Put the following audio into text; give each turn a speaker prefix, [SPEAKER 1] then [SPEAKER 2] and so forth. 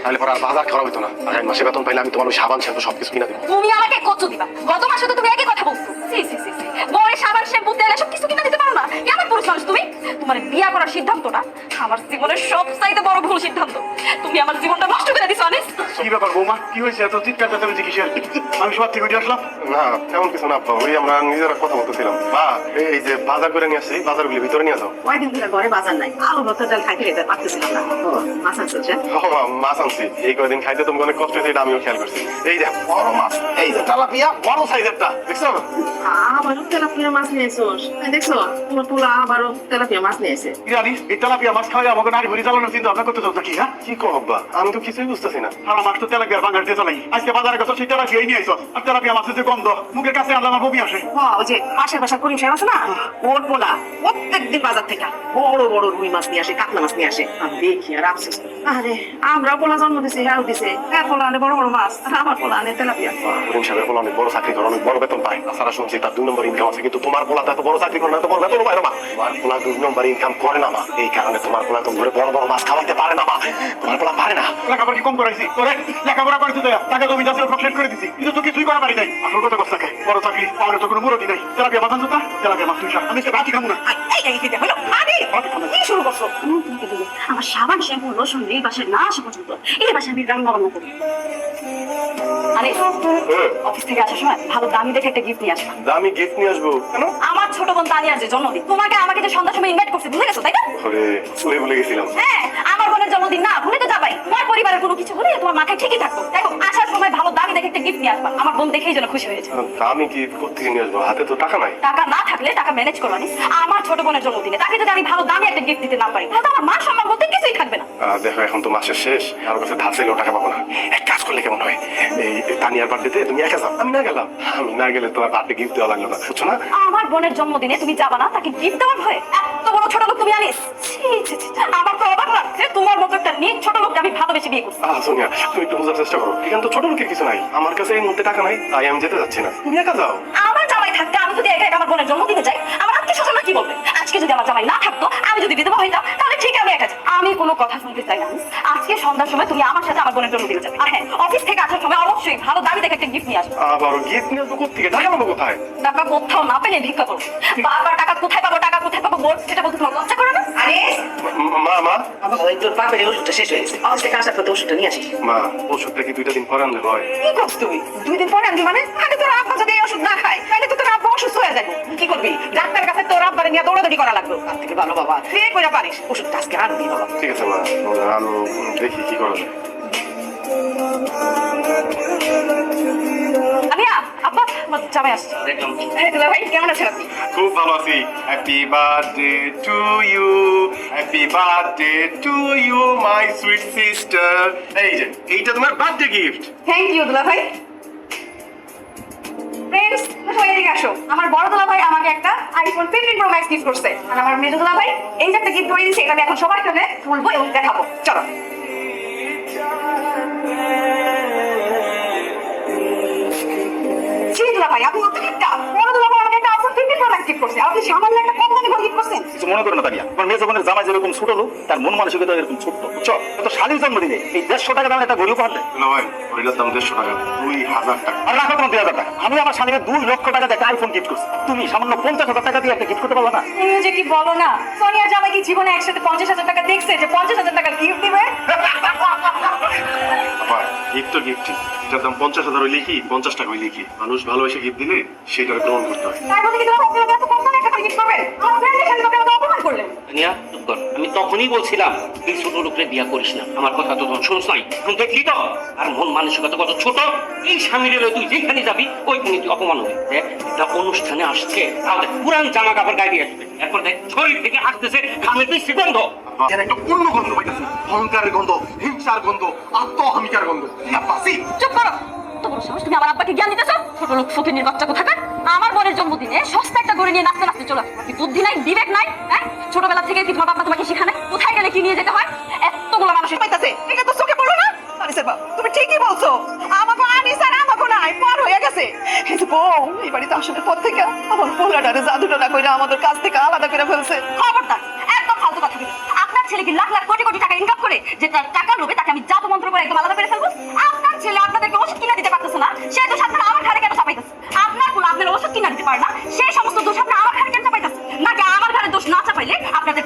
[SPEAKER 1] তাহলে পরে আর বাজার খারাপ হইতো না। আগামী মাসে বেতন পাইলে আমি তোমার ওই সাবান শ্যাম্পু সবকিছু কিনা দেবো।
[SPEAKER 2] তুমি আমাকে কত দিবা? গত মাসে তো তুমি একই কথা বলছো। সি সি সি সি, বড় সাবান শ্যাম্পু তেল এসব কিছু কিনা দিতে পারো না? কেমন পুরুষ মানুষ তুমি? তোমার বিয়ে করার সিদ্ধান্তটা আমার জীবনের সবচাইতে বড় ভুল সিদ্ধান্ত। তুমি আমার জীবনটা নষ্ট করে দিছো অনিস।
[SPEAKER 3] কি ব্যাপার বৌমা, কি হয়েছে এত চিৎকার চেঁচামেচি কিসের? আমি সবার থেকে উঠে আসলাম।
[SPEAKER 1] না তেমন কিছু না, ওই আমরা নিজেরা কথা বলতেছিলাম। বা এই যে বাজার করে নিয়ে আসছি, বাজারগুলি ভিতরে নিয়ে যাও।
[SPEAKER 4] কয়দিন ধরে ঘরে বাজার নাই, আলু ভর্তা ডাল খাইতে খেতে পারতেছিলাম না। মাছ আনছো?
[SPEAKER 1] মাছ আনছি, এই কয়দিন খাইতে তোমাকে অনেক কষ্ট হয়েছে, এটা আমিও খেয়াল করছি। এই যে বড় মাছ, এই যে তেলাপিয়া বড় সাইজেরটা, দেখছো?
[SPEAKER 4] আবারও তেলাপিয়া মাছ নিয়েছোস? দেখছো তোমার পোলা আবারও তেলাপিয়া মাছ নিয়েছে।
[SPEAKER 3] ইরানি, এই তেলাপিয়া মাছ খাওয়া আমাকে নারী ভরি জ্বালানোর চিন্তা ভাবনা করতে চাও নাকি? হ্যাঁ,
[SPEAKER 1] কি কো আব্বা, আমি তো কিছুই বুঝতেছি না।
[SPEAKER 3] সারা মাছ তো তেলাপিয়ার বাঙার দিয়ে চালাই। আজকে বাজারে গেছো, সেই তেলাপিয়াই নিয়ে আইছো। আর তেলাপিয়া মাছের যে গন্ধ, মুখের কাছে আনলে আমার বমি আসে।
[SPEAKER 4] ওই যে পাশের বাসার করিম সাহেব আছে না, ওর পোলা প্রত্যেকদিন বাজার থেকে বড় বড় রুই মাছ নিয়ে আসে, কাতলা মাছ নিয়ে আসে। আমি দেখি আর আফসোস, আরে আমরা পোলা জন্ম দিছি, হ্যাঁ দিছে, হ্যাঁ পোলা আনে বড় বড় মাছ, আর আমার পোলা আনে তেলাপিয়া।
[SPEAKER 1] করিম সাহেবের পোলা অনেক বড় চাকরি করে, অনেক বড় বেতন পায়। তাছাড়া শুনছি তার 2 নম্বর ইনকাম আছে, কিন্তু তোমার পোলা তো এত বড় চাকরি করে না, এত বড় বেতন পায় না মা। তোমার পোলা 2 নম্বর ইনকাম করে না মা, এই কারণে তোমার পোলা তো ঘরে বড় বড় মাছ খাওয়াইতে পারে না মা। তোমার পোলা পারে না।
[SPEAKER 3] লেখাপড়া কি কম করাইছি? তোরে লেখাপড়া করেছি তো, টাকা জমি যাচ্ছে কমপ্লিট করে দিছি, কিন্তু তো কিছুই করা পারি নাই। আসল কথা কষ্ট থাকে, বড় চাকরি পাওয়ার তো কোনো মুরতি নাই। তেলাপিয়া মাছ আনছো তা? তেলাপিয়া মাছ তুই খা, আমি সে ভাতই খাবো না।
[SPEAKER 4] কি শুরু করছো? আমার সাবান শ্যাম্পু লোশন এই বাসায় না আসা পর্যন্ত এই বাসায় আমি রান্না বান্না করি।
[SPEAKER 2] আরে অফিস থেকে আসার সময় ভালো দামি দেখে একটা গিফট নিয়ে আসবা।
[SPEAKER 1] দামি গিফট নিয়ে আসবো কেন?
[SPEAKER 2] আমার ছোট বোন তানিয়ার যে জন্মদিন, তোমাকে আমাকে যে সন্ধ্যার সময় ইনভাইট করছে, ভুলে গেছো তাই না?
[SPEAKER 1] ওরে ওরে ভুলে গেছিলাম।
[SPEAKER 2] হ্যাঁ, আমার বোনের জন্মদিন না ভুলে তো যাবাই। তোমার পরিবারের কোনো কিছু হলে তোমার মাথায় ঠিকই থাকতো। দেখো আসার সময় ভালো দামি দেখে একটা গিফট নিয়ে আসবা। আমার বোন দেখেই যেন খুশি হয়েছে।
[SPEAKER 1] আমি কি কোত্থেকে নিয়ে আসবো? হাতে তো টাকা নাই।
[SPEAKER 2] টাকা না থাকলে টাকা ম্যানেজ করো নি। আমার ছোট বোনের জন্মদিনে তাকে যদি আমি ভালো দামি একটা গিফট দিতে না পারি, তাহলে আমার মান সম্মান বলতে কিছুই থাকবে না।
[SPEAKER 1] দেখো এখন তো মাসের শেষ, কারোর কাছে ধার চাইলেও টাকা পাবো না। এক কাজ করলে কেমন হয়, এই তানিয়ার বার্থডেতে তুমি একা যাও, আমি না গেলাম। আমি না গেলে তোমার বার্থডে গিফট দেওয়া লাগলো না, বুঝছো না?
[SPEAKER 2] আমার বোনের জন্মদিনে তুমি যাবা না, তাকে গিফট দেওয়ার ভয়ে এত বড় ছোট লোক তুমি আনিস? ছি, ছি, ছি, আমার তো অবাক লাগছে, তোমার মতো একটা নিজ ছোট লোককে আমি ভালোবেসে বিয়ে করছি।
[SPEAKER 1] সোনিয়া তুমি একটু বোঝার চেষ্টা করো, এখানে তো ছোট লোকের কিছু নাই। আমার কাছে এই মুহূর্তে টাকা নাই, তাই আমি যেতে যাচ্ছি না। তুমি একা যাও।
[SPEAKER 2] আমার জামাই থাকতে আমি যদি একা একা আমার বোনের জন্মদিনে যাই, আমার আত্মীয় স্বজনরা কি বলবে? আজকে যদি আমার জামাই না থাকতো, আমি যদি বিধবা হইতাম, তাহলে ঠিক আমি একা যাই। আমি কোনো কথা শুনতে চাই না। আজকে সন্ধ্যার সময় তুমি আমার সাথে আমার বোনের জন্মদিনে যাবে। আর হ্যাঁ, অফিস থেকে আসার সময় অবশ্যই ভালো দামি দেখে একটা গিফট নিয়ে আসবে।
[SPEAKER 1] আবারও গিফট নিয়ে আসবো কোথেকে? টাকা পাবো কোথায়?
[SPEAKER 2] টাকা কোথাও না পেলে ভিক্ষা করো। বারবার টাকা কোথায় পাবো, টাকা কোথায় পাবো বল, সেটা বলতে তোমার লজ্জা করে না?
[SPEAKER 4] আরে
[SPEAKER 1] মা মা
[SPEAKER 4] ওই তোর বাপের ওষুধটা শেষ হয়ে গেছে, অফিস থেকে আসার পর ওষুধটা নিয়ে আসিস।
[SPEAKER 1] মা, ওষুধটা কি 2টা দিন পরে আনলে হয়?
[SPEAKER 4] কি করছিস তুই? 2 দিন পরে আনবি মানে? আরে তোর আব্বা যদি এই ওষুধ না খায়, তাহলে তো তোর আব্বা অসুস্থ হয়ে যাবে। কি করবি? ডাক্তারের কাছে তোর আব্বারে নিয়ে দৌড়াদৌড়ি করা লাগবে। তার থেকে ভালো বাবা তুই কইরা পারিস, ওষুধটা আজকে আনবি বাবা।
[SPEAKER 1] ঠিক আছে মা, আমি দেখি কি করা যায়।
[SPEAKER 2] আমিয়া, আব্বা, আমার জামাই আসছে। হ্যাঁ, দুলা ভাই কেমন আছেন আপনি?
[SPEAKER 1] খুব ভালো আছি। Happy birthday to you, happy birthday to you my sweet sister. এই যে এইটা তোমার বার্থডে গিফট।
[SPEAKER 2] থ্যাংক ইউ দুলা ভাই। ফ্রেন্ডস, সবাই এদিকে আসো। আমার বড় দুলা ভাই আমাকে একটা আইফোন 15 প্রো ম্যাক্স গিফট করছে, আর আমার মেজো দুলা ভাই এই যে একটা গিফট করে দিয়েছে, এটা আমি এখন সবার সামনে খুলবো এবং দেখাবো। চলো। দুলা ভাই, আপনি কত গিফটটা? বড় দুলা ভাই আমাকে একটা আইফোন 15 প্রো ম্যাক্স গিফট করছে, আপনি সামান্য একটা কম দামি গিফট করছেন।
[SPEAKER 3] কিছু মনে করো না তানিয়া, তোমার মেয়ে যখন জামাই যেরকম ছোট লোক, তার মন মানসিকতা এরকম ছোট্ট। বুঝছো? তো শালীর জন্মদিনে এই 150 টাকা দামের একটা ঘড়ি উপহার দেয়।
[SPEAKER 1] না ভাই, ওইটার দাম 150 টাকা, 2000 টাকা।
[SPEAKER 3] আর রাখো তোমার 2000 টাকা। আমি আমার শালীকে 2 লক্ষ টাকা দিয়ে একটা আইফোন গিফট করছি, তুমি সামান্য 50,000 টাকা দিয়ে একটা গিফট করতে পারবে না?
[SPEAKER 2] তুমি যে কি বলো না, সোনিয়া জামাই কি জীবনে একসাথে 50,000 টাকা দেখছে যে 50,000 টাকা গিফট দিবে?
[SPEAKER 1] বাবা, গিফট তো গিফটই, এটার দাম 50,000 হইলে কি 50 টাকা হইলে কি? মানুষ ভালোবেসে গিফট দিলে সেটা গ্রহণ করতে হয়।
[SPEAKER 2] তার মধ্যে কি তোমার ভাবতে হবে এত কম দামে একটা গিফট করবেন? আমার ফ্রেন্ডের সাথে আপনি আমাকে অপমান করলেন।
[SPEAKER 5] নিয়া চুপ কর। আমি তখনই বলছিলাম তুই ছোট লোকরে বিয়া করিস না, আমার কথা তো তখন শুনছ নাই। এখন দেখলি তো আর মন মানসিকতা কত ছোট। এই স্বামীর তুই যেখানে যাবি ওইখানে তুই অপমান হবে। দেখ একটা অনুষ্ঠানে আসছে, তাহলে পুরান জামা কাপড় গায়ে দিয়ে আসবে, এরপর দেখ শরীর থেকে আসতেছে ঘামের বৃষ্টি গন্ধ।
[SPEAKER 3] এর একটা অন্য গন্ধ পাইতেছি, অহংকারের গন্ধ, হিংসার গন্ধ, আত্মহমিকার গন্ধ।
[SPEAKER 2] চুপ করো। তো বড় সাহস, তুমি আমার আব্বাকে জ্ঞান দিতেছো? ছোট লোক ফকিনীর বাচ্চা কোথাকার। আমার বোনের জন্মদিনে সস্তা একটা গড়ে নিয়ে নাচতে নাচতে চলে আসো। কি বুদ্ধি নাই, বিবেক নাই? হ্যাঁ, ছোটবেলা থেকে কি তোমার বাবা তোমাকে শেখানে কোথায় গেলে কি নিয়ে যেতে হয়? এতগুলো মানুষের পাইতাছে, এটা তো চোখে পড়লো না? আনিসের বাবা, তুমি ঠিকই বলছো, আমাকে আনিস আর আমাকে নাই পর হয়ে গেছে। এই যে বউ এই বাড়িতে আসার পর থেকে আমার পোলাটারে জাদুটা কইরা আমাদের কাছ থেকে আলাদা করে ফেলছে। খবরদার, একদম ফালতু কথা বলবেন। আপনার ছেলে কি লাখ লাখ কোটি কোটি টাকা ইনকাম করে, যে তার টাকার লোভে তাকে আমি জাদু মন্ত্র করে একদম আলাদা করে ফেলবো। আপনার ছেলে আপনাদেরকে ওষুধ কিনে দিতে পারতেছে না, সেই দোষ আপনারা আমার ঘাড়ে কেন চাপাইতেছে? আপনার পোলা আপনার ওষুধ কিনে দিতে পারে না, সেই সমস্ত দোষ আপনারা আমার ঘাড়ে কেন চাপাইতেছে? নাকি আমার ঘাড়ে দোষ না চাপাইলে আপনাদের